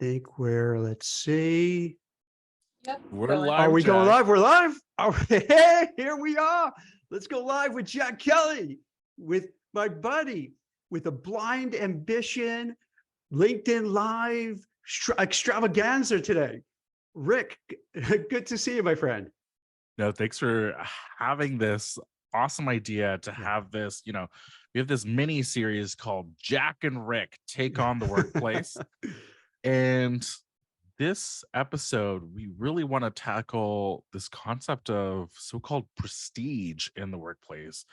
think let's see. Yep. We're live. Are we going Jack. live? We're live. Hey, here we are. Let's go live with Jack Kelly, with my buddy, with a blind ambition, LinkedIn Live extravaganza today. Rick, good to see you, my friend. No, thanks for having this awesome idea to have this. We have this mini series called Jack and Rick Take on the Workplace. And this episode, we really want to tackle this concept of so-called prestige in the workplace,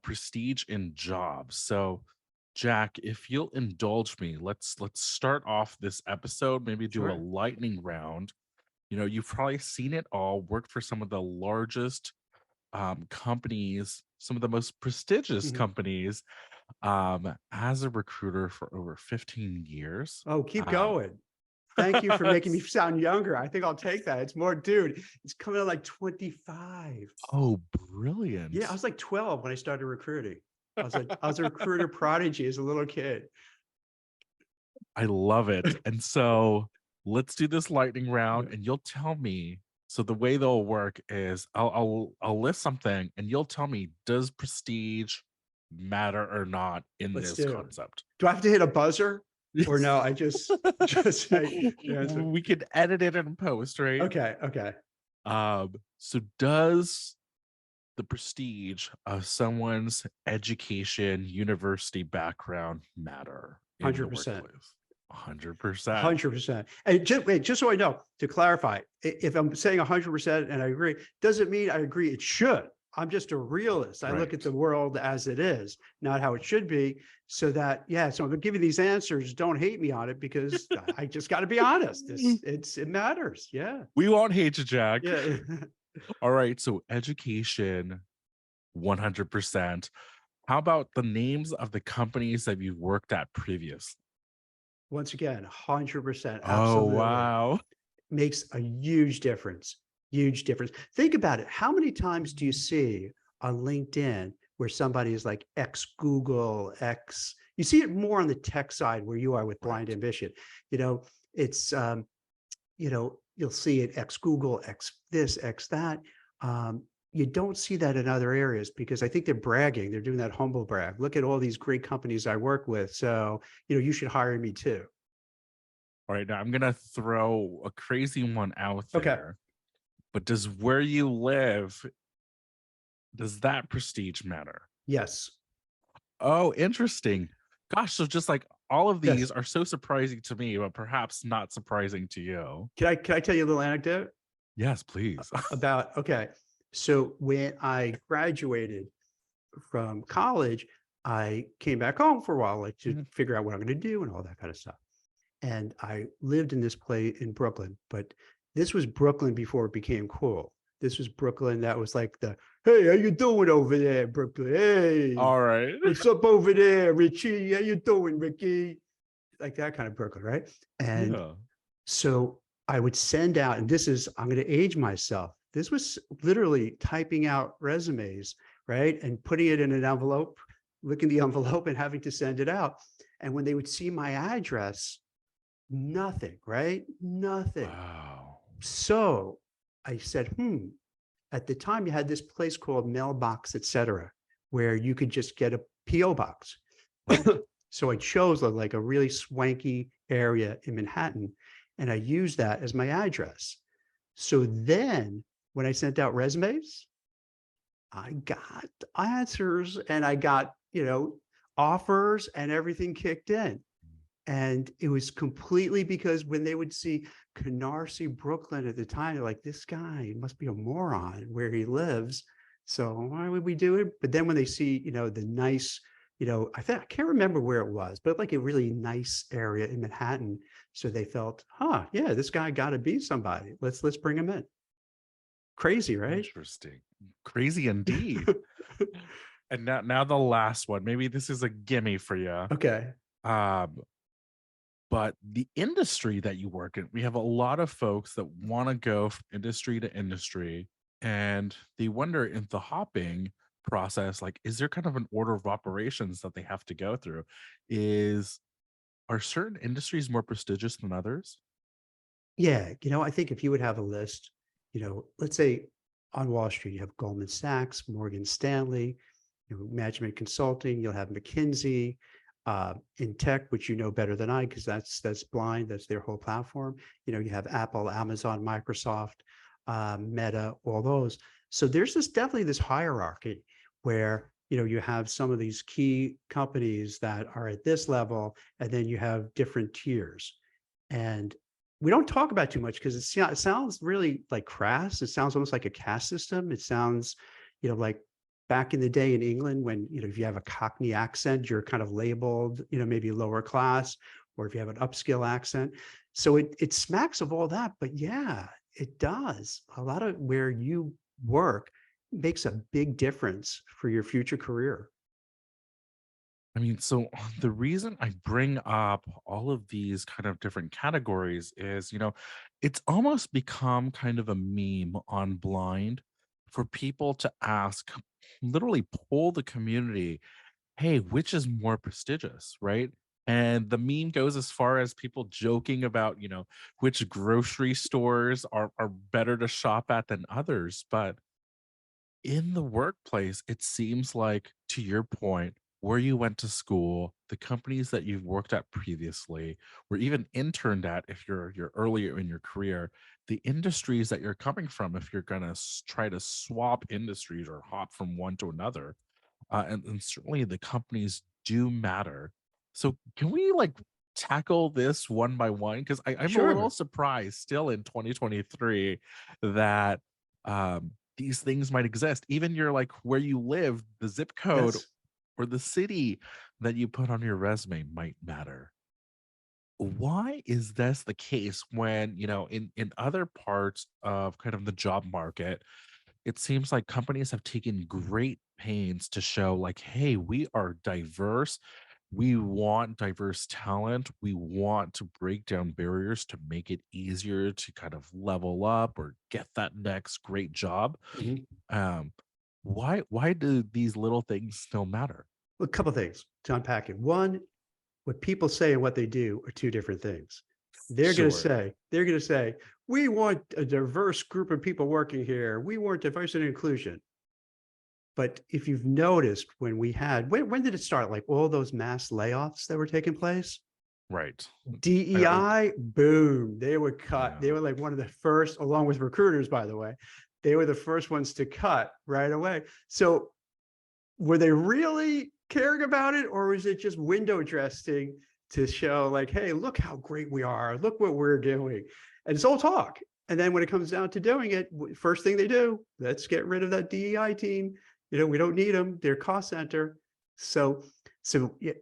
prestige in jobs. So, Jack, if you'll indulge me, let's start off this episode. Maybe do a lightning round. You've probably seen it all. Worked for some of the largest companies, some of the most prestigious companies, as a recruiter for over 15 years. Oh, keep going. Thank you for making me sound younger. I think I'll take that. It's more, dude. It's coming out like 25. Oh, brilliant. Yeah, I was like 12 when I started recruiting. I was a recruiter prodigy as a little kid. I love it. And so let's do this lightning round and you'll tell me. So the way they'll work is I'll list something and you'll tell me, does prestige matter or not in this concept? Do I have to hit a buzzer? Or no, I just say we could edit it in post, right? Okay. So does the prestige of someone's education, university background matter? 100%. 100%. And just so I know, to clarify, if I'm saying 100% and I agree, doesn't mean I agree it should. I'm just a realist. I look at the world as it is, not how it should be. So that, so I'm giving these answers. Don't hate me on it because I just got to be honest. It matters. Yeah. We won't hate you, Jack. Yeah. All right. So education, 100%. How about the names of the companies that you've worked at previously? Once again, 100%. Absolutely. Oh, wow. Makes a huge difference. Huge difference. Think about it. How many times do you see on LinkedIn where somebody is like ex-Google, you see it more on the tech side where you are with Blind Ambition. It's, you'll see it ex-Google, ex this, ex that. You don't see that in other areas because I think they're bragging. They're doing that humble brag. Look at all these great companies I work with. So, you should hire me too. All right. Now I'm going to throw a crazy one out there. Okay. But does where you live, does that prestige matter? Yes. Oh, interesting. Gosh, so just like all of these are so surprising to me, but perhaps not surprising to you. Can I tell you a little anecdote? Yes, please. So when I graduated from college, I came back home for a while, like to figure out what I'm going to do and all that kind of stuff. And I lived in this place in Brooklyn, but this was Brooklyn before it became cool. This was Brooklyn that was like hey, how you doing over there, Brooklyn? Hey, all right. What's up over there, Richie? How you doing, Ricky? Like that kind of Brooklyn, right? And so I would send out, and I'm going to age myself. This was literally typing out resumes, right? And putting it in an envelope, licking the envelope and having to send it out. And when they would see my address, nothing, right? Nothing. Wow. So I said, at the time you had this place called Mailbox, etc., where you could just get a PO box. So I chose like a really swanky area in Manhattan, and I used that as my address. So then when I sent out resumes, I got answers and I got, offers and everything kicked in. And it was completely because when they would see Canarsie, Brooklyn at the time, they're like, this guy must be a moron where he lives. So why would we do it? But then when they see, the nice, I can't remember where it was, but like a really nice area in Manhattan. So they felt, this guy got to be somebody. Let's bring him in. Crazy, right? Interesting. Crazy indeed. And now the last one. Maybe this is a gimme for you. Okay. But the industry that you work in, we have a lot of folks that want to go from industry to industry, and they wonder in the hopping process, like, is there kind of an order of operations that they have to go through? Is are certain industries more prestigious than others? Yeah, I think if you would have a list, let's say on Wall Street, you have Goldman Sachs, Morgan Stanley, management consulting, you'll have McKinsey, in tech, which you know better than I, because that's blind, that's their whole platform. You have Apple, Amazon, Microsoft, Meta, all those. So there's definitely this hierarchy where you have some of these key companies that are at this level, and then you have different tiers. And we don't talk about too much because it sounds really like crass. It sounds almost like a caste system. It sounds, like back in the day in England when, if you have a Cockney accent, you're kind of labeled, maybe lower class, or if you have an upscale accent. So it smacks of all that. But yeah, it does. A lot of where you work makes a big difference for your future career. I mean, so the reason I bring up all of these kind of different categories is, it's almost become kind of a meme on Blind for people to ask, literally poll the community, hey, which is more prestigious, right? And the meme goes as far as people joking about, which grocery stores are better to shop at than others. But in the workplace, it seems like, to your point, where you went to school, the companies that you've worked at previously, or even interned at if you're earlier in your career, the industries that you're coming from, if you're gonna try to swap industries or hop from one to another, and certainly the companies do matter. So can we like tackle this one by one? Because I'm a little Sure. surprised still in 2023 that these things might exist. Even your like where you live, the zip code Yes. or the city that you put on your resume might matter. Why is this the case when, in other parts of kind of the job market, it seems like companies have taken great pains to show like, hey, we are diverse. We want diverse talent. We want to break down barriers to make it easier to kind of level up or get that next great job. Mhm. Um, why do these little things still matter? A couple things to unpack it. One, what people say and what they do are two different things. Sure. They're going to say, we want a diverse group of people working here. We want diversity and inclusion. But if you've noticed when did it start? Like all those mass layoffs that were taking place? Right. I- DEI, boom, they were cut. They yeah. were like one of the first, along with recruiters, by the way, they were the first ones to cut right away. So were they really caring about it, or was it just window dressing to show like, hey, look how great we are, look what we're doing? And it's all talk. And then when it comes down to doing it, first thing they do, let's get rid of that DEI team. We don't need them, they're cost center. So yeah,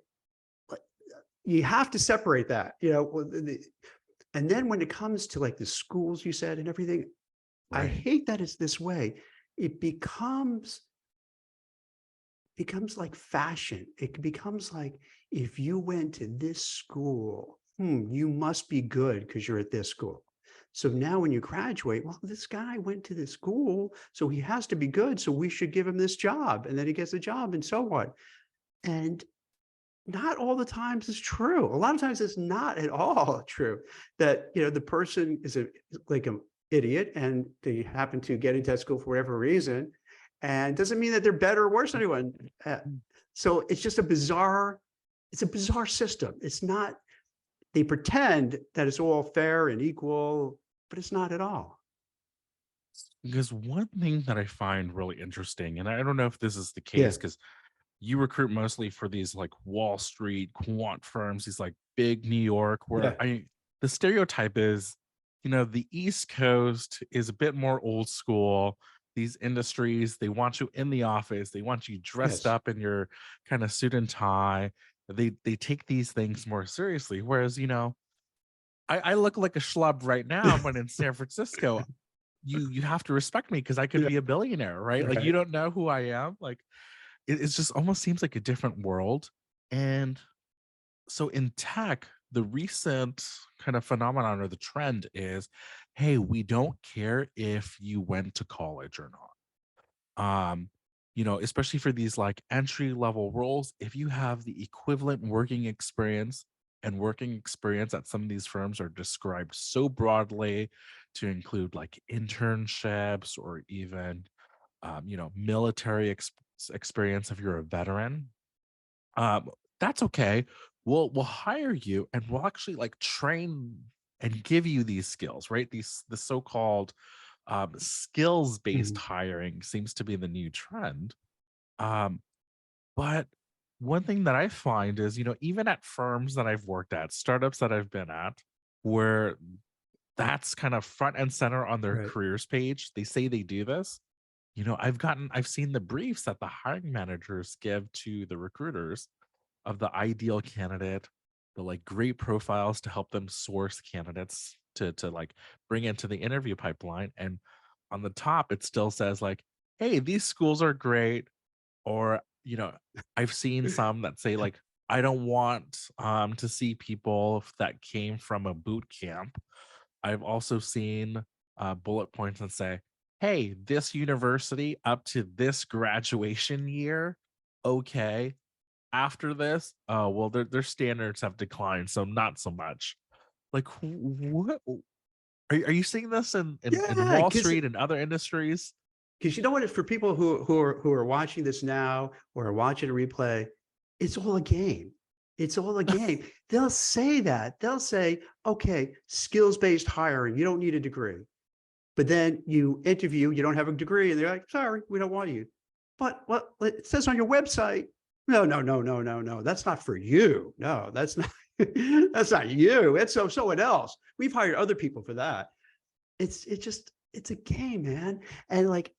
you have to separate that. And then when it comes to like the schools you said and everything, I Right. hate that it's this way. It becomes like fashion. It becomes like, if you went to this school, you must be good because you're at this school. So now when you graduate, well, this guy went to this school, so he has to be good. So we should give him this job. And then he gets a job and so on. And not all the times is true. A lot of times it's not at all true that, the person is like an idiot and they happen to get into that school for whatever reason. And doesn't mean that they're better or worse than anyone. So it's just it's a bizarre system. It's not, they pretend that it's all fair and equal, but it's not at all. Because one thing that I find really interesting, and I don't know if this is the Yeah. case, because you recruit mostly for these like Wall Street quant firms, these like big New York, where Yeah. the stereotype is, the East Coast is a bit more old school. These industries, they want you in the office, they want you dressed Yes. up in your kind of suit and tie. They take these things more seriously. Whereas, I look like a schlub right now, but in San Francisco, you have to respect me because I could Yeah. be a billionaire, right? Like you Right. don't know who I am. Like it's just almost seems like a different world. And so in tech, the recent kind of phenomenon or the trend is, hey, we don't care if you went to college or not. Um, especially for these like entry level roles, if you have the equivalent working experience and working experience at some of these firms are described so broadly to include like internships or even military experience if you're a veteran. um, that's okay. We'll hire you and we'll actually like train and give you these skills, right? The so-called skills-based Mhm. hiring seems to be the new trend. Um, but one thing that I find is, even at firms that I've worked at, startups that I've been at, where that's kind of front and center on their Right. careers page, they say they do this. I've seen the briefs that the hiring managers give to the recruiters of the ideal candidate, the like great profiles to help them source candidates to like bring into the interview pipeline. And on the top, it still says like, hey, these schools are great. Or, I've seen some that say like, I don't want to see people that came from a boot camp. I've also seen bullet points that say, hey, this university up to this graduation year, okay. After this, well, their standards have declined, so not so much. Like, what are you seeing this in Yeah, Wall because Street and other industries? you know what? For people who are watching this now or are watching a replay, it's all a game. It's all a game. They'll say that. They'll say, okay, skills-based hiring, you don't need a degree. But then you interview, you don't have a degree, and they're like, sorry, we don't want you. But what it says on your website, no, no, no, no, no, no. That's not for you. No, that's not that's not you. It's someone else. We've hired other people for that. It's a game, man. And like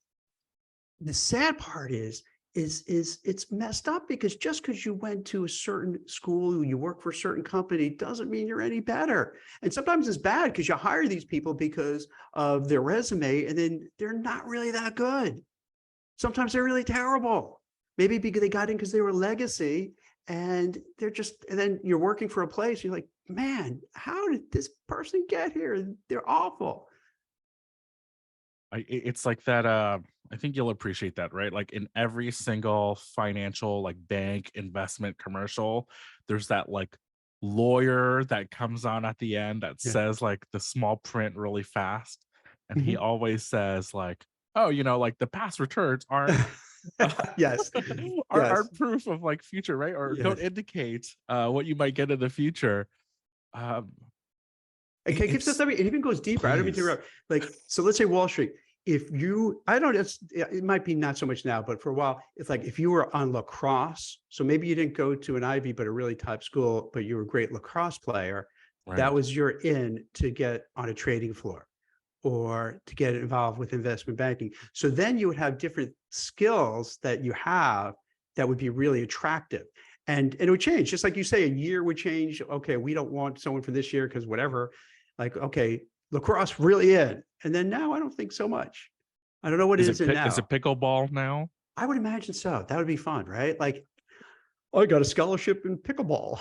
the sad part is it's messed up because just because you went to a certain school, you work for a certain company, doesn't mean you're any better. And sometimes it's bad because you hire these people because of their resume, and then they're not really that good. Sometimes they're really terrible. Maybe because they got in because they were legacy, and and then you're working for a place, you're like, man, how did this person get here? They're awful. It's like that. I think you'll appreciate that, right? Like in every single financial, like bank investment commercial, there's that like lawyer that comes on at the end that Yeah. says like the small print really fast, and he Mhm. always says like, "Oh, like the past returns aren't Yes. Yes. aren't proof of like future, right? Or don't Yes. indicate what you might get in the future." Um, Okay, keeps us. it's I mean, it even goes deeper. I don't mean to please. interrupt. Like, so let's say Wall Street. If you, I don't, it might be not so much now, but for a while, it's like if you were on lacrosse, so maybe you didn't go to an Ivy, but a really top school, but you were a great lacrosse player, that Right. was your in to get on a trading floor or to get involved with investment banking. So then you would have different skills that you have that would be really attractive. And it would change, just like you say, a year would change. Okay, we don't want someone for this year because whatever. Like, okay, lacrosse really in. And then now I don't think so much. I don't know what it is in Is now. it pickleball now? I would imagine so. That would be fun, right? Like, oh, I got a scholarship in pickleball.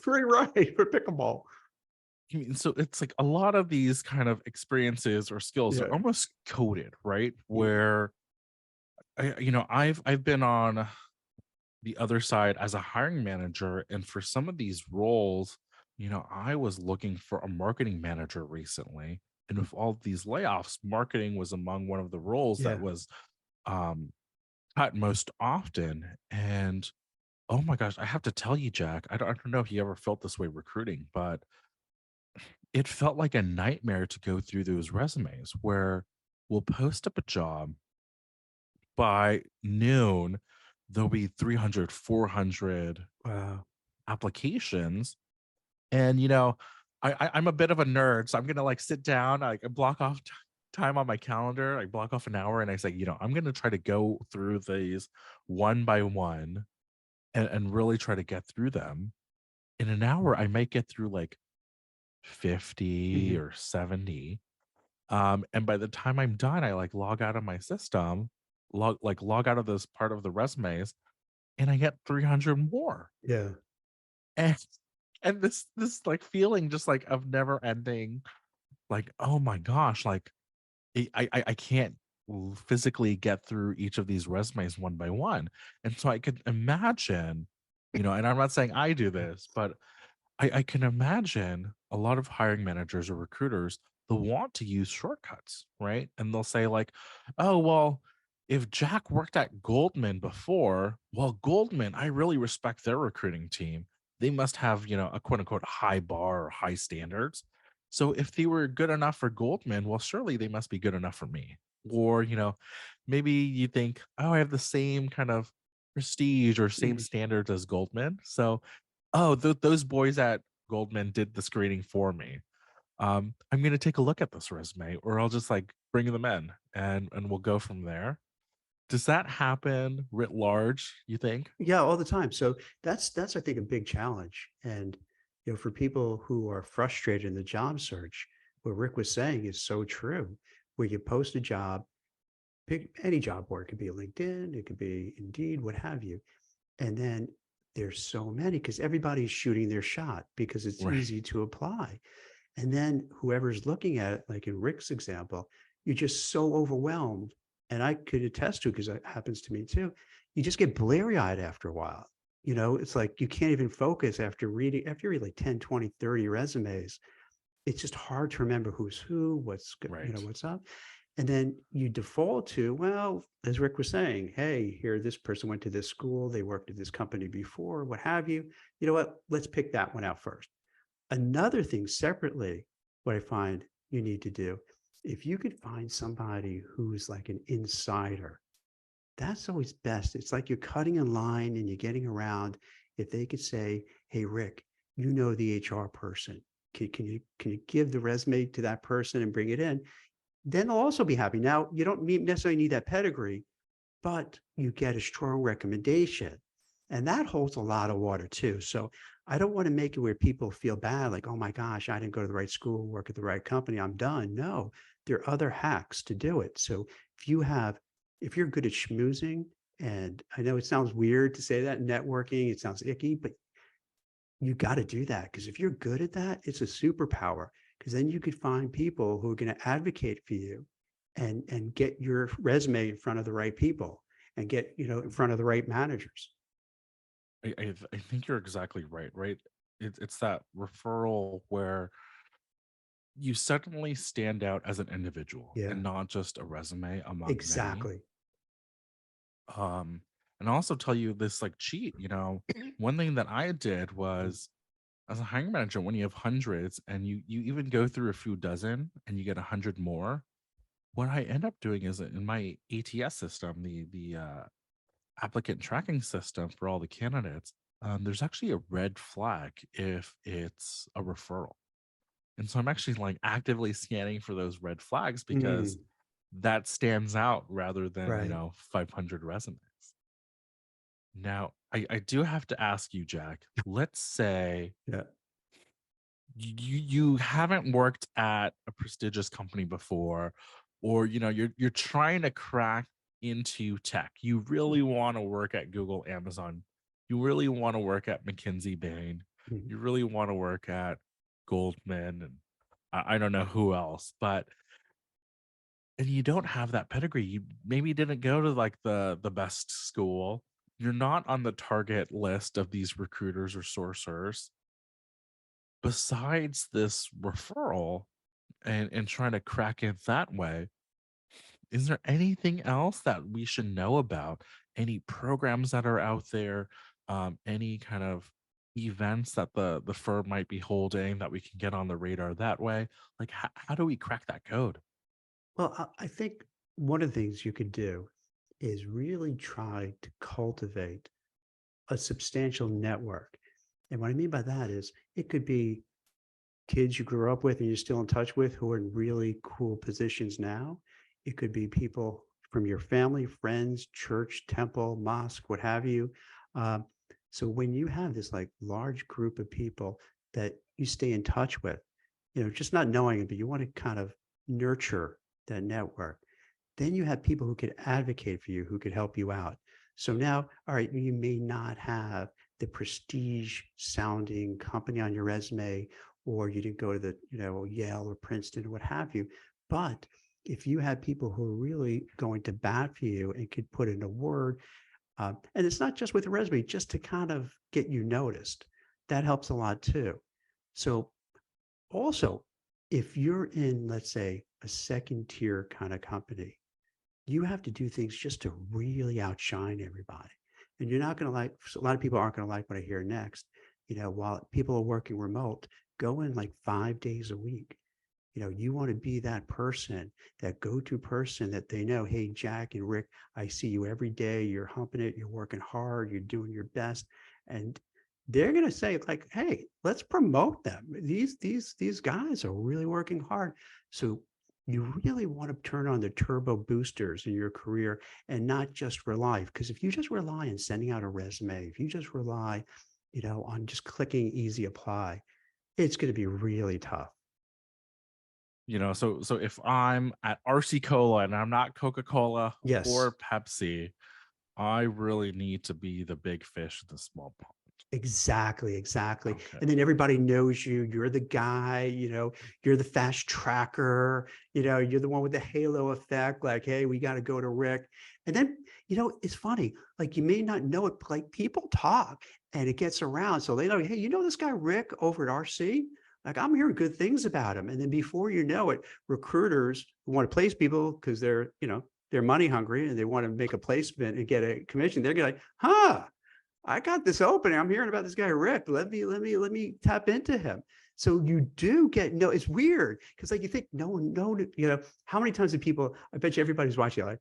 Free ride for pickleball. I mean, so it's like a lot of these kind of experiences or skills are Yeah. almost coded, right? Yeah. Where I've been on the other side as a hiring manager, and for some of these roles, I was looking for a marketing manager recently, and with all these layoffs, marketing was among one of the roles that Yeah. was um cut most often. And oh my gosh, I have to tell you, Jack, I don't know if you ever felt this way recruiting, but it felt like a nightmare to go through those resumes where we'll post up a job by noon, there'll be 300, 400 Wow. applications. And, I'm a bit of a nerd. So I'm going to like sit down, I block off time on my calendar, I block off an hour and I say, I'm going to try to go through these one by one and really try to get through them. In an hour, I might get through like 50 Mhm. or 70. And by the time I'm done, I like log out of my system, log out of this part of the resumes, and I get 300 more. Yeah. And this like feeling just like of never ending, like, oh my gosh, like I can't physically get through each of these resumes one by one. And so I could imagine, and I'm not saying I do this, but I can imagine a lot of hiring managers or recruiters, they'll want to use shortcuts, right? And they'll say, like, oh, well, if Jack worked at Goldman before, well, Goldman, I really respect their recruiting team. They must have, a quote unquote high bar or high standards. So if they were good enough for Goldman, well, surely they must be good enough for me. Or, maybe you think, oh, I have the same kind of prestige or same Mhm. standards as Goldman. So oh, those boys at Goldman did the screening for me. I'm gonna take a look at this resume, or I'll just like bring them in and we'll go from there. Does that happen writ large, you think? Yeah, all the time. So that's I think a big challenge. And for people who are frustrated in the job search, what Rick was saying is so true. Where you post a job, pick any job board, it could be LinkedIn, it could be Indeed, what have you. And then there's so many because everybody's shooting their shot because it's Right. easy to apply. And then whoever's looking at it, like in Rick's example, you're just so overwhelmed. And I could attest to because it happens to me too. You just get bleary eyed after a while. It's like you can't even focus after you read like 10, 20, 30 resumes. It's just hard to remember who's who, Right. what's up. And then you default to, well, as Rick was saying, hey, here, this person went to this school, they worked at this company before, what have you. You know what? Let's pick that one out first. Another thing separately, what I find you need to do, if you could find somebody who's like an insider, that's always best. It's like you're cutting in line and you're getting around. If they could say, hey, Rick, the HR person. Can you give the resume to that person and bring it in? Then they'll also be happy. Now, you don't necessarily need that pedigree, but you get a strong recommendation. And that holds a lot of water too. So I don't want to make it where people feel bad, like, oh my gosh, I didn't go to the right school, work at the right company, I'm done. No, there are other hacks to do it. So if you're good at schmoozing, and I know it sounds weird to say that, networking, it sounds icky, but you got to do that because if you're good at that, it's a superpower because then you could find people who are going to advocate for you and get your resume in front of the right people and get in front of the right managers. I think you're exactly right, right? It's that referral where you suddenly stand out as an individual Yeah, and not just a resume among many. exactly. Um, and I'll also tell you this like cheat, one thing that I did was as a hiring manager, when you have hundreds and you even go through a few dozen and you get 100 more, what I end up doing is in my ATS system, the applicant tracking system for all the candidates, there's actually a red flag if it's a referral. And so I'm actually like actively scanning for those red flags because Mm, that stands out rather than, right. 500 resumes. Now, I do have to ask you, Jack, let's say Yeah. you haven't worked at a prestigious company before, or you're trying to crack into tech. You really want to work at Google, Amazon. You really want to work at McKinsey, Bain. Mhm. You really want to work at Goldman, and I don't know who else, but and you don't have that pedigree. You maybe didn't go to like the best school. You're not on the target list of these recruiters or sourcers. Besides this referral and trying to crack it that way, is there anything else that we should know about? Any programs that are out there? Any kind of events that the firm might be holding that we can get on the radar that way? Like, how do we crack that code? Well, I think one of the things you could do is really try to cultivate a substantial network. And what I mean by that is it could be kids you grew up with and you're still in touch with who are in really cool positions now. It could be people from your family, friends, church, temple, mosque, what have you. Um, so when you have this like large group of people that you stay in touch with, just not knowing it, but you want to kind of nurture that network. Then you have people who could advocate for you, who could help you out. So now, all right, you may not have the prestige sounding company on your resume, or you didn't go to the, Yale or Princeton or what have you. But if you have people who are really going to bat for you and could put in a word, and it's not just with a resume, just to kind of get you noticed, that helps a lot too. So also, if you're in, let's say, a second tier kind of company, you have to do things just to really outshine everybody. And you're not going to like, so a lot of people aren't going to like what I hear next. While people are working remote, go in like 5 days a week. You want to be that person, that go-to person that they know, hey, Jack and Rick, I see you every day. You're humping it. You're working hard. You're doing your best. And they're going to say like, hey, let's promote them. These guys are really working hard. So you really want to turn on the turbo boosters in your career and not just rely. Because if you just rely on sending out a resume, if you just rely, on just clicking easy apply, it's going to be really tough. So if I'm at RC Cola and I'm not Coca-Cola Yes. or Pepsi, I really need to be the big fish in the small pond. Exactly, exactly. Okay. And then everybody knows you. You're the guy, you're the fast tracker, you're the one with the halo effect. Like, hey, we got to go to Rick. And then, it's funny, like you may not know it, but like people talk and it gets around. So they know, hey, this guy Rick over at RC? Like I'm hearing good things about him. And then before you know it, recruiters who want to place people because they're money hungry and they want to make a placement and get a commission. They're gonna like, huh, I got this opening. I'm hearing about this guy Rick. Let me tap into him. So you do get no. It's weird because like you think no one know. How many times do people? I bet you everybody's watching like,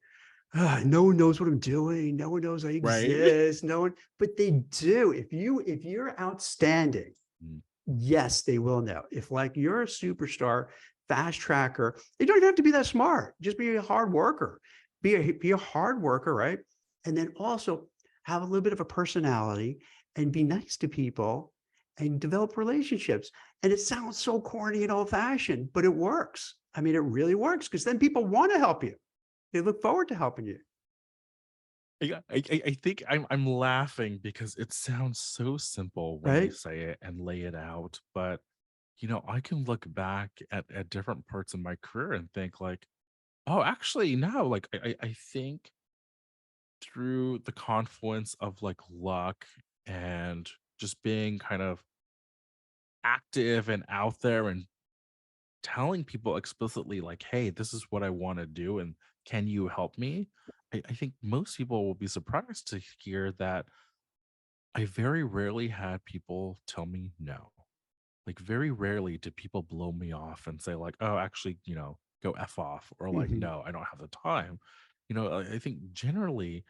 no one knows what I'm doing. No one knows I Right. exist. No one, but they do. If you're outstanding, Mm. yes, they will know. If like you're a superstar, fast tracker, you don't even have to be that smart. Just be a hard worker. Be a hard worker, right? And then also have a little bit of a personality and be nice to people and develop relationships. And it sounds so corny and old fashioned, but it works. I mean, it really works because then people want to help you. They look forward to helping you, I think I'm laughing because it sounds so simple when you right? say it and lay it out, but I can look back at different parts of my career and think like, oh, actually, no, like I think through the confluence of like luck and just being kind of active and out there and telling people explicitly like, hey, this is what I want to do and can you help me? I think most people will be surprised to hear that I very rarely had people tell me no. Like very rarely did people blow me off and say like, oh, actually, go F off, or like, Mm-hmm. no, I don't have the time. I think generally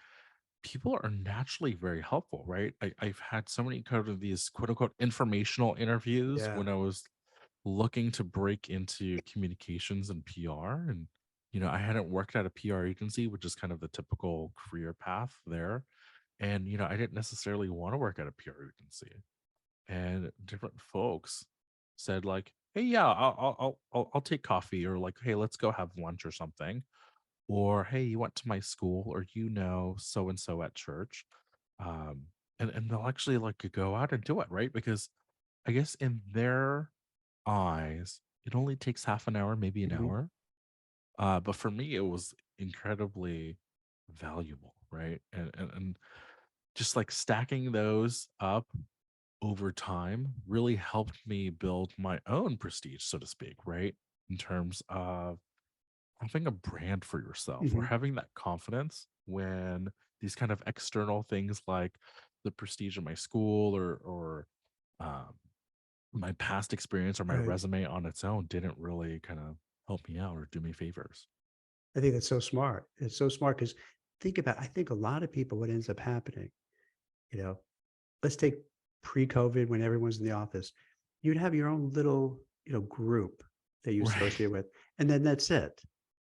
people are naturally very helpful, right? I've had so many kind of these quote unquote informational interviews Yeah. when I was looking to break into communications and PR. And, I hadn't worked at a PR agency, which is kind of the typical career path there. And, I didn't necessarily want to work at a PR agency. And different folks said, like, hey, yeah, I'll take coffee, or like, hey, let's go have lunch or something. Or, hey, you went to my school, or so and so at church. Um, and they'll actually like go out and do it, right? Because I guess in their eyes, it only takes half an hour, maybe an Mm-hmm. hour. But for me, it was incredibly valuable, right? And just like stacking those up over time really helped me build my own prestige, so to speak, right? In terms of having a brand for yourself or Mm-hmm. having that confidence when these kind of external things like the prestige of my school or um, my past experience or my Right. resume on its own didn't really kind of help me out or do me favors. I think that's so smart. It's so smart because I think a lot of people, what ends up happening, you know, let's take pre-COVID when everyone's in the office, you'd have your own little, group that you Right. associate with, and then that's it.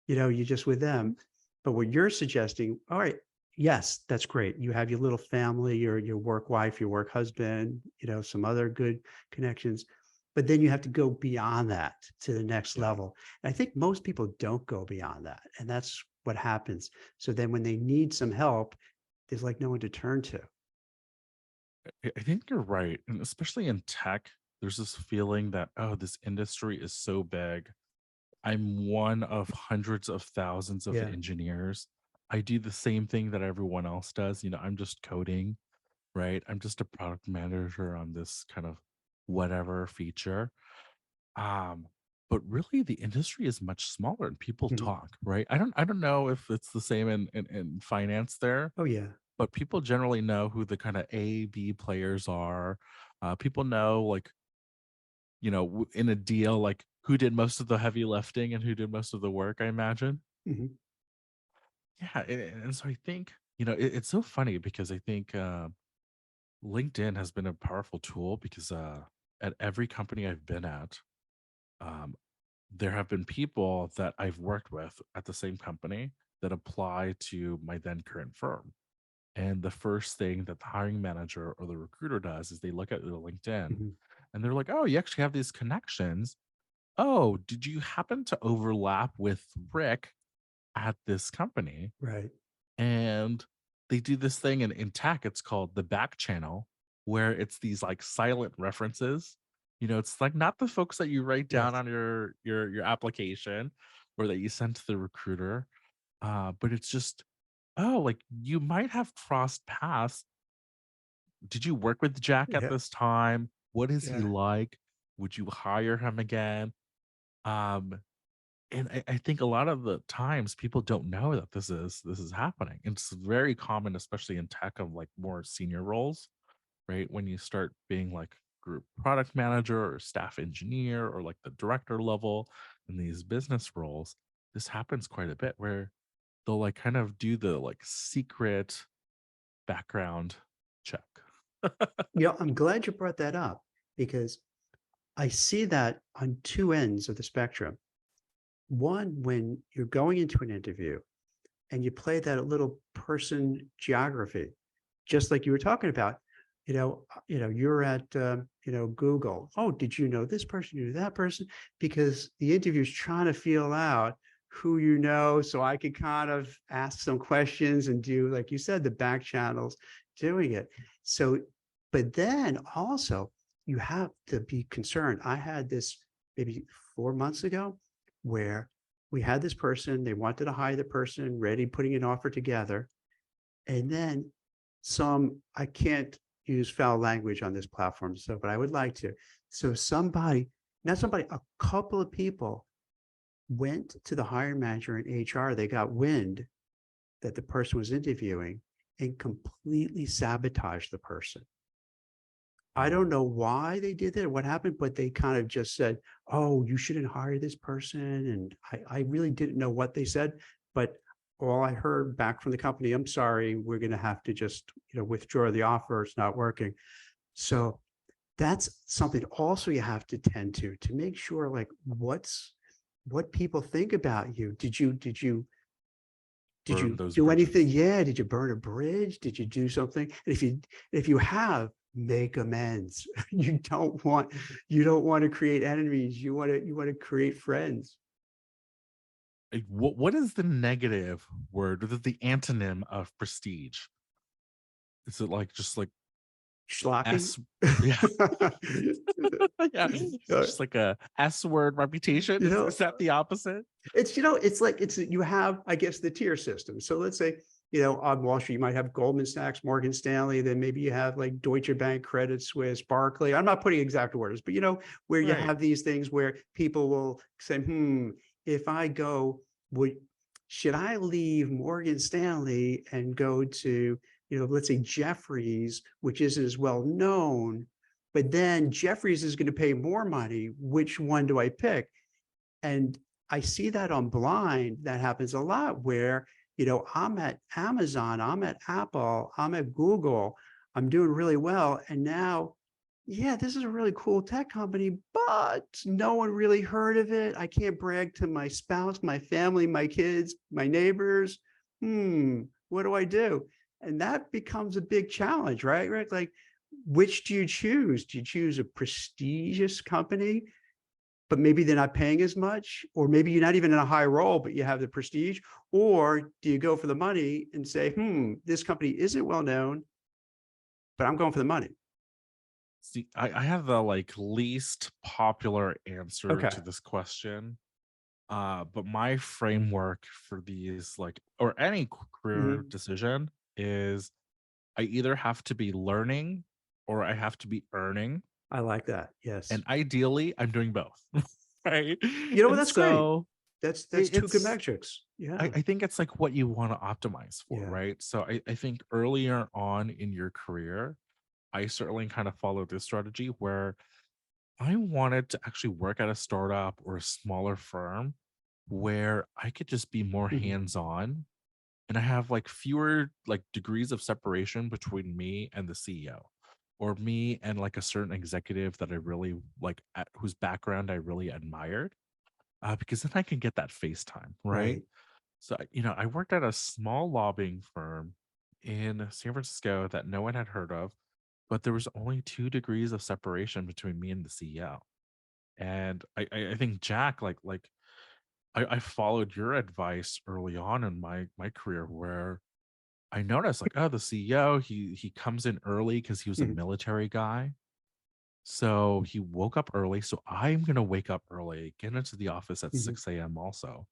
You're just with them. But what you're suggesting, all right, yes, that's great. You have your little family, your work wife, your work husband, some other good connections. But then you have to go beyond that to the next Yeah. level. And I think most people don't go beyond that. And that's what happens. So then when they need some help, there's like no one to turn to. I think you're right. And especially in tech, there's this feeling that, oh, this industry is so big. I'm one of hundreds of thousands of Yeah. engineers. I do the same thing that everyone else does. I'm just coding, right? I'm just a product manager on this kind of whatever feature. Um, but really the industry is much smaller and people Mhm. talk, right? I don't know if it's the same in finance there, Oh, yeah. but people generally know who the kind of A, B players are. People know, like, in a deal, like who did most of the heavy lifting and who did most of the work, I imagine. Mhm. Yeah. And so I think, it's so funny because I think LinkedIn has been a powerful tool because at every company I've been at, um, there have been people that I've worked with at the same company that apply to my then current firm. And the first thing that the hiring manager or the recruiter does is they look at their LinkedIn Mhm. and they're like, oh, you actually have these connections. Oh, did you happen to overlap with Rick at this company? Right. And they do this thing in tech, it's called the back channel, where it's these like silent references. It's like not the folks that you write down Yes. on your application or that you send to the recruiter. But it's just, oh, like you might have crossed paths. Did you work with Jack at Yeah. this time? What is he Yeah. like? Would you hire him again? Um, and I think a lot of the times people don't know that this is happening. It's very common, especially in tech, of like more senior roles, right? When you start being like group product manager or staff engineer or like the director level in these business roles, this happens quite a bit where they'll like kind of do the like secret background check. I'm glad you brought that up because I see that on two ends of the spectrum. One, when you're going into an interview and you play that little person geography, just like you were talking about. You're at Google. Oh, did you know this person? You know that person? Because the interview is trying to feel out who you know, so I could kind of ask some questions and do, like you said, the back channels doing it. So, but then also you have to be concerned. I had this maybe 4 months ago where we had this person, they wanted to hire the person, ready, putting an offer together. And then I can't use foul language on this platform, so, but I would like to. So not somebody, a couple of people went to the hiring manager in HR. They got wind that the person was interviewing and completely sabotaged the person. I don't Oh, know why they did that or what happened, but they kind of just said, oh, you shouldn't hire this person. And I really didn't know what they said, but all I heard back from the company, I'm sorry, we're going to have to just, withdraw the offer. It's not working. So that's something also you have to tend to make sure, like, what people think about you. Did you burn those do anything? bridges. Yeah. Did you burn a bridge? Did you do something? And if you have, make amends. You don't want to create enemies. You want to create friends. Like, what is the negative word or the antonym of prestige? Is it like just like Schlocky. S? Yeah. Yeah. It's Uh, just like a S word reputation. you Is know, that the opposite? it's like you have, I guess, the tier system. So let's say, on Wall Street, you might have Goldman Sachs, Morgan Stanley, then maybe you have like Deutsche Bank, Credit Suisse, Barclay. I'm not putting exact orders, but where you Right. have these things where people will say, if I go, would should I leave Morgan Stanley and go to, let's say Jeffries, which isn't as well known, but then Jeffries is going to pay more money. Which one do I pick? And I see that on Blind. That happens a lot where, I'm at Amazon, I'm at Apple, I'm at Google, I'm doing really well. And now, yeah, this is a really cool tech company, but no one really heard of it. I can't brag to my spouse, my family, my kids, my neighbors. What do I do? And that becomes a big challenge, right? Right. Like, which do you choose? Do you choose a prestigious company but maybe they're not paying as much, or maybe you're not even in a high role, but you have the prestige? Or do you go for the money and say, this company isn't well known, but I'm going for the money? See, I have the like least popular answer Okay. to this question. But my framework for these, like, or any career Mhm. decision is I either have to be learning or I have to be earning. I like that. Yes. And ideally, I'm doing both. Right. You know what? And That's great. so That's two good it's metrics. Yeah. I think it's like what you want to optimize for, Yeah. right? So I think earlier on in your career, I certainly kind of followed this strategy where I wanted to actually work at a startup or a smaller firm where I could just be more Mhm. hands-on and I have like fewer like degrees of separation between me and the CEO or me and like a certain executive that I really like whose background I really admired because then I can get that face time, right? Right. So, I worked at a small lobbying firm in San Francisco that no one had heard of, but there was only 2 degrees of separation between me and the CEO. And I think Jack, I followed your advice early on in my career where I noticed like, oh, the CEO, he comes in early because he was a Mhm. military guy. So he woke up early. So I'm gonna wake up early, get into the office at Mhm. 6 a.m. also.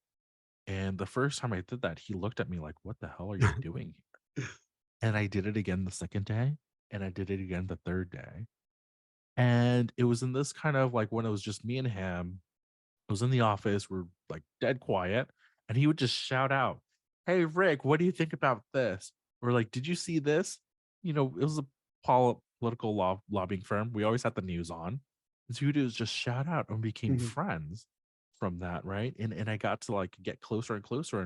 And the first time I did that, he looked at me like, "What the hell are you doing here?" And I did it again the second day, and I did it again the third day. And it was in this kind of like when it was just me and him, I was in the office, we're like dead quiet, and he would just shout out, "Hey Rick, what do you think about this?" Or like, "Did you see this?" It was a political lobbying firm. We always had the news on. And so he would just shout out and became Mhm. friends from that, right? And I got to like get closer and closer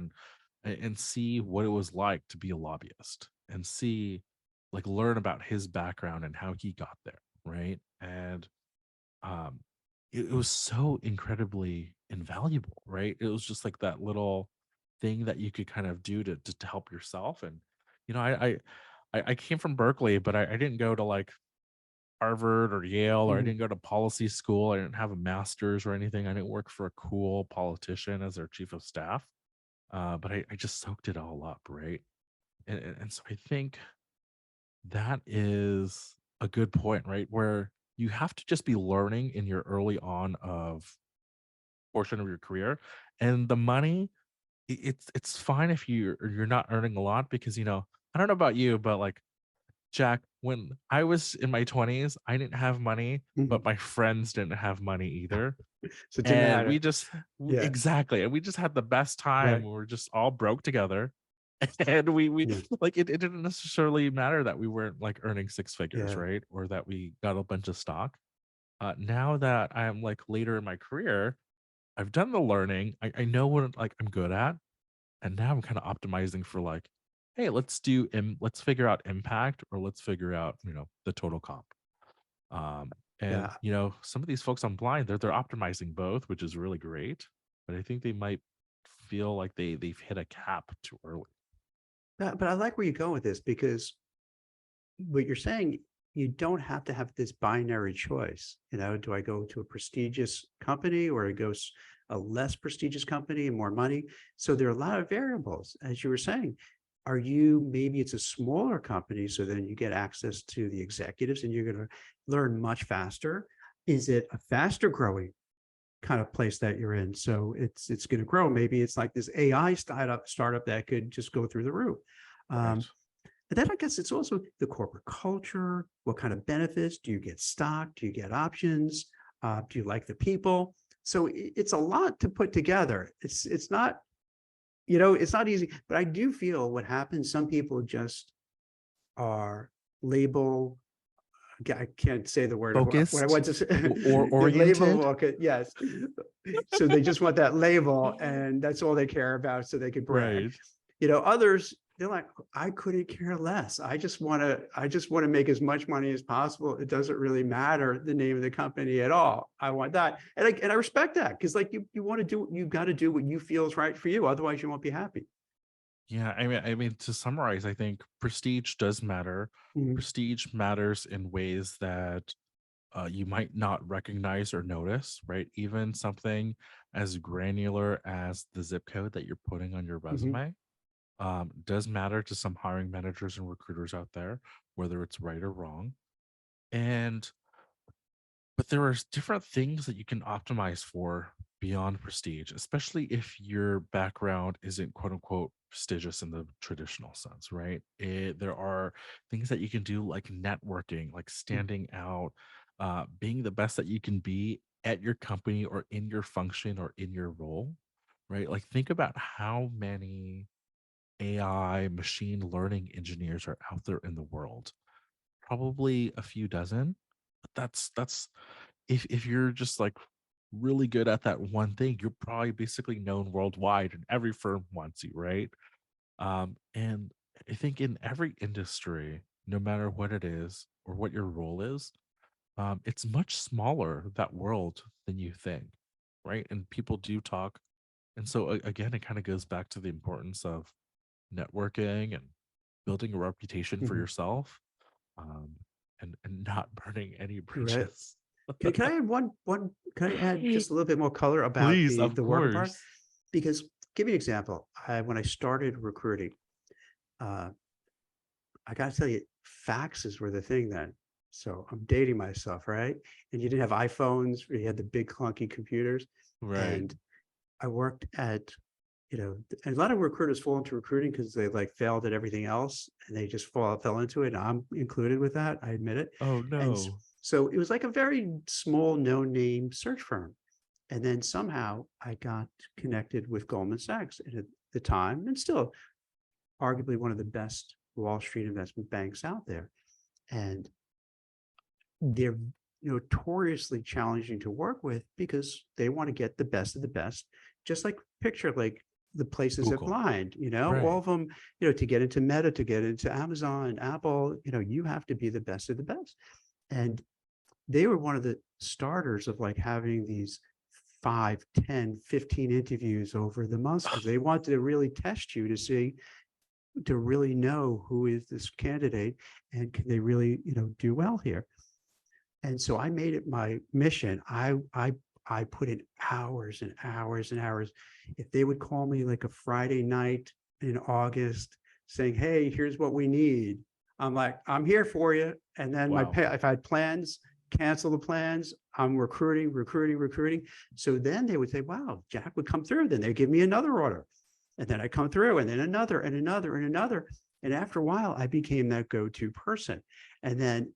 and see what it was like to be a lobbyist and see like learn about his background and how he got there, right? And um it was so incredibly invaluable, right? It was just like that little thing that you could kind of do to help yourself. And you know I came from Berkeley, but I didn't go to like Harvard or Yale, or I Mhm. didn't go to policy school. I didn't have a master's or anything. I didn't work for a cool politician as their chief of staff. But I just soaked it all up, right? And so I think that is a good point, right? Where you have to just be learning in your early on of portion of your career, and the money, it's fine if you're not earning a lot because I don't know about you, but like Jack, when I was in my 20s, I didn't have money, Mhm. but my friends didn't have money either. So it didn't And we matter. just Yeah. exactly, and we just had the best time. Right. We were just all broke together. And we Yeah. like it didn't necessarily matter that we weren't like earning six figures, Yeah. right? Or that we got a bunch of stock. Now that I'm like later in my career, I've done the learning. I know what like I'm good at, and now I'm kind of optimizing for like, hey, let's figure out impact or let's figure out the total comp. And Yeah. some of these folks on blind, they're optimizing both, which is really great. But I think they might feel like they've hit a cap too early. But I like where you go with this because what you're saying, you don't have to have this binary choice. Do I go to a prestigious company or a less prestigious company and more money? So there are a lot of variables, as you were saying. Maybe it's a smaller company, so then you get access to the executives and you're going to learn much faster. Is it a faster growing kind of place that you're in? So it's going to grow. Maybe it's like this AI startup that could just go through the roof. Right. Um, and then I guess it's also the corporate culture. What kind of benefits? Do you get stock? Do you get options? Do you like the people? So it's a lot to put together. It's not easy, but I do feel what happens, some people just are label, I can't say the word what I Focused want to say. or They're label, oriented. okay, yes. So they just want that label and that's all they care about so they could brag. Right. Others, they're like, I couldn't care less. I just want to make as much money as possible. It doesn't really matter the name of the company at all. I want that. And I respect that because like you want to do, you got to do what you feel is right for you. Otherwise you won't be happy. Yeah, I mean to summarize, I think prestige does matter. Mhm. Prestige matters in ways that you might not recognize or notice, right? Even something as granular as the zip code that you're putting on your Mhm. resume does matter to some hiring managers and recruiters out there, whether it's right or wrong. And but there are different things that you can optimize for beyond prestige, especially if your background isn't quote unquote prestigious in the traditional sense, right? There are things that you can do like networking, like Mhm. standing out, being the best that you can be at your company or in your function or in your role, right? Like think about how many AI machine learning engineers are out there in the world. Probably a few dozen. But that's if you're just like really good at that one thing, you're probably basically known worldwide and every firm wants you, right? And I think in every industry, no matter what it is or what your role is, it's much smaller, that world, than you think, right? And people do talk. And so again, it kind of goes back to the importance of networking and building a reputation for Mhm. yourself, um, and not burning any Right. bridges. Can I add can I add just a little bit more color about Please, of the worker part? course. Because give you an example. When I started recruiting, uh, I got to tell you, faxes were the thing then. So I'm dating myself, right? And you didn't have iPhones, you had the big clunky computers. Right. And I worked at, and a lot of recruiters fall into recruiting because they like failed at everything else and they just fell into it. And I'm included with that. I admit it. Oh And no. so it was like a very small, no name search firm. And then somehow I got connected with Goldman Sachs. And at the time, and still arguably one of the best Wall Street investment banks out there. And they're notoriously challenging to work with because they want to get the best of the best. Just like picture like the places that Google. blind, all Right. of them, to get into Meta, to get into Amazon, Apple, you have to be the best of the best. And they were one of the starters of like having these 5, 10, 15 interviews over the months because they wanted to really test you to see, to really know who is this candidate and can they really, do well here. And so I made it my mission. I put in hours and hours and hours. If they would call me like a Friday night in August saying, "Hey, here's what we need," I'm like, "I'm here for you." And then Wow. if I had plans, cancel the plans. I'm recruiting, recruiting, recruiting. So then they would say, "Wow," Jack would come through. Then they give me another order, and then I come through, and then another, and another, and another. And after a while, I became that go-to person. And then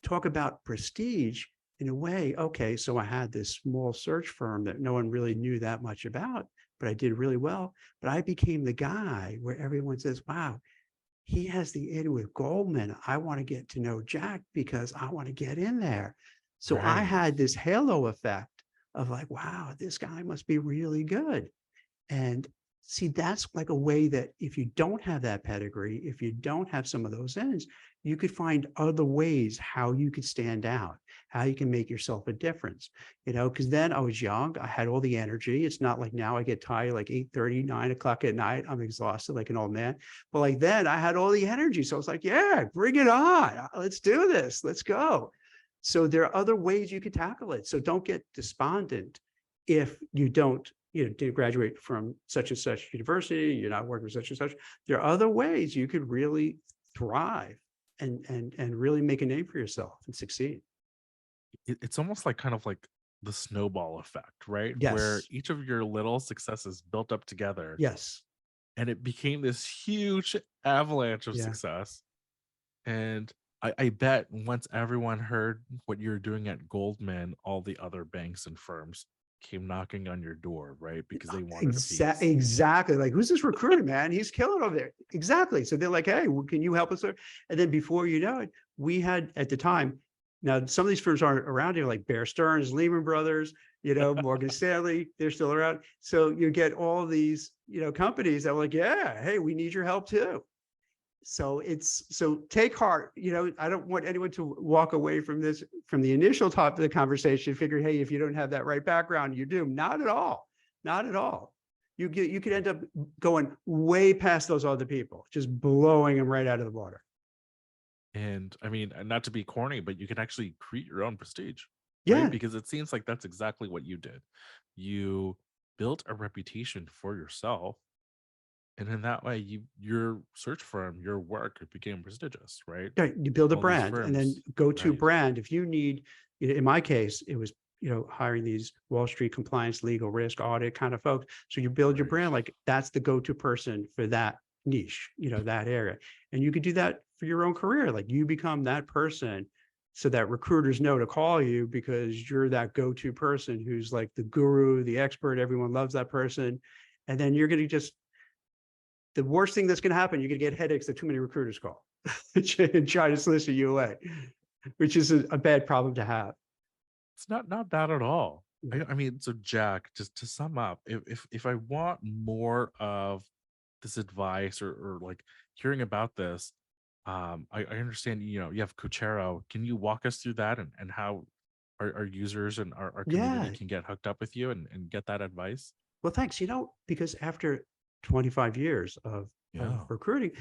talk about prestige in a way. Okay, so I had this small search firm that no one really knew that much about, but I did really well. But I became the guy where everyone says, wow, he has the in with Goldman. I want to get to know Jack because I want to get in there. So I Right. had this halo effect of like, wow, this guy must be really good. And see, that's like a way that if you don't have that pedigree, if you don't have some of those ends, you could find other ways how you could stand out, how you can make yourself a difference, because then I was young, I had all the energy. It's not like now I get tired like 8:30, 9 o'clock at night. I'm exhausted like an old man. But like then I had all the energy. So I was like, yeah, bring it on. Let's do this. Let's go. So there are other ways you could tackle it. So don't get despondent if you don't, didn't graduate from such and such university, you're not working with such and such. There are other ways you could really thrive and really make a name for yourself and succeed. It's almost like kind of like the snowball effect, right? Where Yes. each of your little successes built up together Yes. and it became this huge avalanche of Yeah. success. And I bet once everyone heard what you're doing at Goldman, all the other banks and firms came knocking on your door, right? Because they wanted a piece. Exactly. Like, who's this recruiter, man? He's killing over there. Exactly. So they're like, hey, can you help us? And then before you know it, we had at the time, now some of these firms aren't around here, like Bear Stearns, Lehman Brothers, Morgan Stanley, they're still around. So you get all these, companies that were like, yeah, hey, we need your help too. So take heart. I don't want anyone to walk away from this, from the initial top of the conversation, figure, hey, if you don't have that right background, you're doomed. Not at all. Not at all. You could end up going way past those other people, just blowing them right out of the water. And I mean, not to be corny, but you can actually create your own prestige, right? Yeah. Because it seems like that's exactly what you did. You built a reputation for yourself. And in that way, your search firm, your work, it became prestigious, right? Right. You build a All these brand and then firms, go to right? brand. If you need, in my case, it was, hiring these Wall Street compliance, legal risk, audit kind of folks. So you build your Right. brand, like that's the go-to person for that niche, that area. And you could do that for your own career. Like you become that person so that recruiters know to call you because you're that go-to person who's like the guru, the expert. Everyone loves that person. And then you're going to just, the worst thing that's going to happen, you're going to get headaches that too many recruiters call and try to solicit you away, which is a bad problem to have. It's not bad at all. Yeah. I mean, so Jack, just to sum up, if I want more of this advice or like hearing about this, I understand, you know, you have Coachero. Can you walk us through that and how our users and our community Yeah. can get hooked up with you and get that advice? Well, thanks. Because after 25 years of Yeah. recruiting,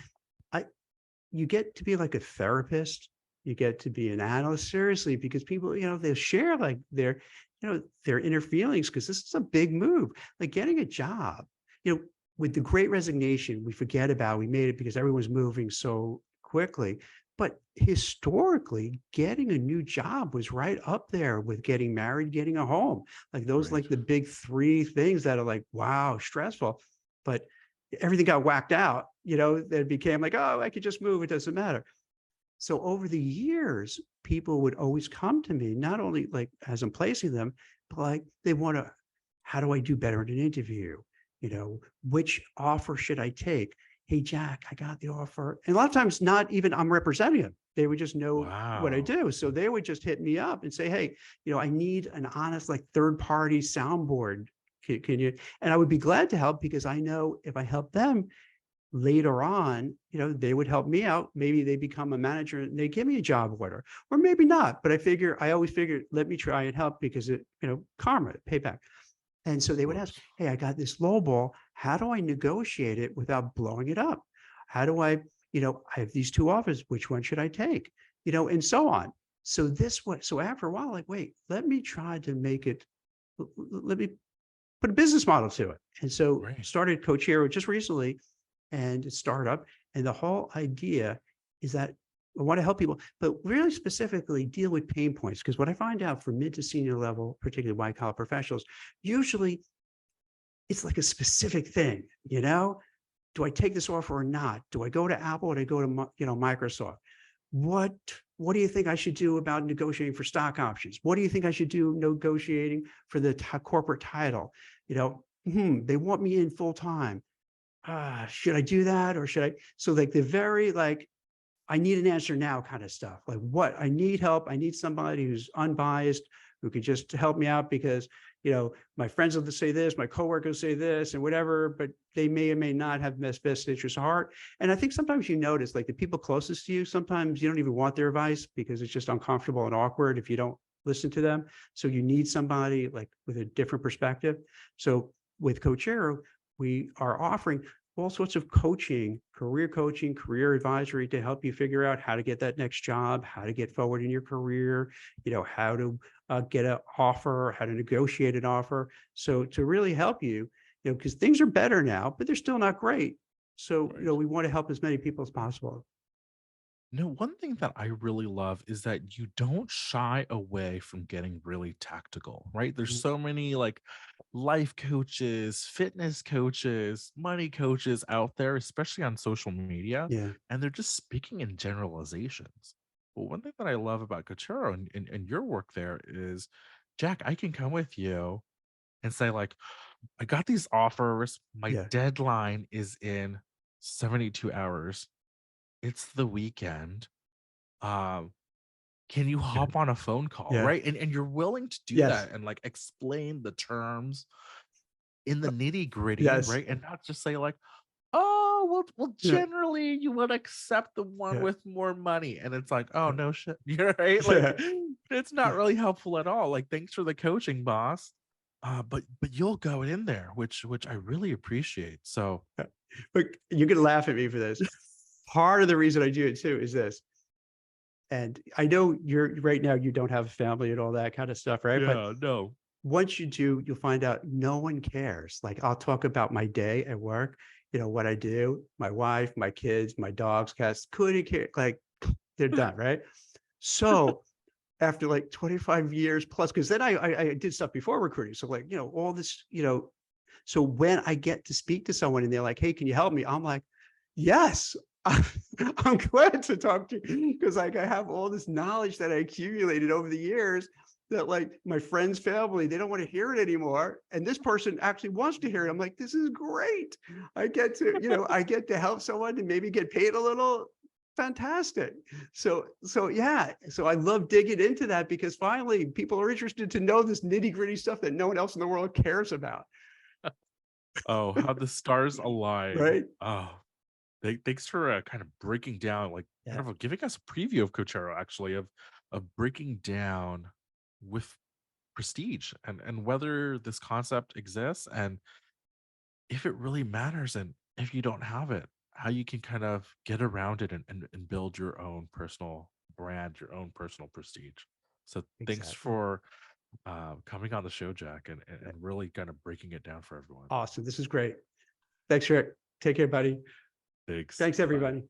I you get to be like a therapist. You get to be an analyst, seriously, because people, they share like their inner feelings, because this is a big move. Like getting a job, with the Great Resignation, we made it because everyone's moving so quickly. But historically, getting a new job was right up there with getting married, getting a home. Like those, Right. like the big three things that are like, wow, stressful. But everything got whacked out, that became like, oh, I could just move. It doesn't matter. So over the years, people would always come to me, not only like as I'm placing them, but like they want to, how do I do better in an interview? Which offer should I take? Hey, Jack, I got the offer. And a lot of times, not even I'm representing them. They would just know what I Wow. do. So they would just hit me up and say, hey, I need an honest, like third party soundboard. Can you? And I would be glad to help, because I know if I help them, later on, they would help me out. Maybe they become a manager and they give me a job order, or maybe not. But I always figured, let me try and help, because karma, payback. And so Of they would ask, course. hey, I got this low ball. How do I negotiate it without blowing it up? How do I have these two offers. Which one should I take? And so on. So after a while, like, wait, let me try to make it, let me put a business model to it. And so Right. started Coachero just recently, and a startup. And the whole idea is that I want to help people, but really specifically deal with pain points. Because what I find out for mid to senior level, particularly white collar professionals, usually it's like a specific thing, do I take this offer or not? Do I go to Apple or do I go to, Microsoft? What what do you think I should do about negotiating for stock options? What do you think I should do negotiating for the corporate title? They want me in full time. Should I do that, or should I? So like the very like, I need an answer now kind of stuff. Like, what I need help. I need somebody who's unbiased, who can just help me out, because my friends will say this, my coworkers say this, and whatever, but they may or may not have best interest at heart. And I think sometimes you notice, like the people closest to you, sometimes you don't even want their advice because it's just uncomfortable and awkward if you don't listen to them. So you need somebody like with a different perspective. So with Coachero, we are offering all sorts of coaching, career advisory to help you figure out how to get that next job, how to get forward in your career, how to get an offer, how to negotiate an offer. So to really help you, because things are better now, but they're still not great. So, Right. we want to help as many people as possible. No, one thing that I really love is that you don't shy away from getting really tactical, right? There's Mhm. so many like life coaches, fitness coaches, money coaches out there, especially on social media, Yeah. and they're just speaking in generalizations. But one thing that I love about Couture and your work there is, Jack, I can come with you and say, like, I got these offers. My Yeah. deadline is in 72 hours. It's the weekend. um can you Yeah. hop on a phone call, Yeah. right? And you're willing to do Yes. that and like explain the terms in the Uh, nitty gritty, Yes. right? And not just say like, oh well Yeah. generally you would accept the one Yeah. with more money, and it's like, oh Yeah. no shit. You're right, like Yeah. it's not really helpful at all. Like, thanks for the coaching, boss. But you'll go in there, which I really appreciate. So Look, you're gonna laugh at me for this. Part of the reason I do it too is this. And I know you're right now, you don't have a family and all that kind of stuff, right? But yeah, no. once you do, you'll find out no one cares. Like I'll talk about my day at work, what I do, my wife, my kids, my dogs, cats, couldn't care. Like they're done, right? So after like 25 years plus, because then I did stuff before recruiting. So like, all this, so when I get to speak to someone and they're like, hey, can you help me? I'm like, yes, I'm glad to talk to you because like I have all this knowledge that I accumulated over the years that like my friends, family, they don't want to hear it anymore. And this person actually wants to hear it. I'm like, this is great. I get to, I get to help someone and maybe get paid a little. Fantastic. So yeah. So I love digging into that because finally people are interested to know this nitty gritty stuff that no one else in the world cares about. Oh, how the stars align. Right. Oh, thanks for kind of breaking down, like Yeah. kind of giving us a preview of Coachella, actually, of breaking down with prestige and whether this concept exists and if it really matters and if you don't have it, how you can kind of get around it and build your own personal brand, your own personal prestige. So thanks Exactly. for coming on the show, Jack, and really kind of breaking it down for everyone. Awesome. This is great. Thanks, Rick. Take care, buddy. Thanks. Thanks, Bye. everybody.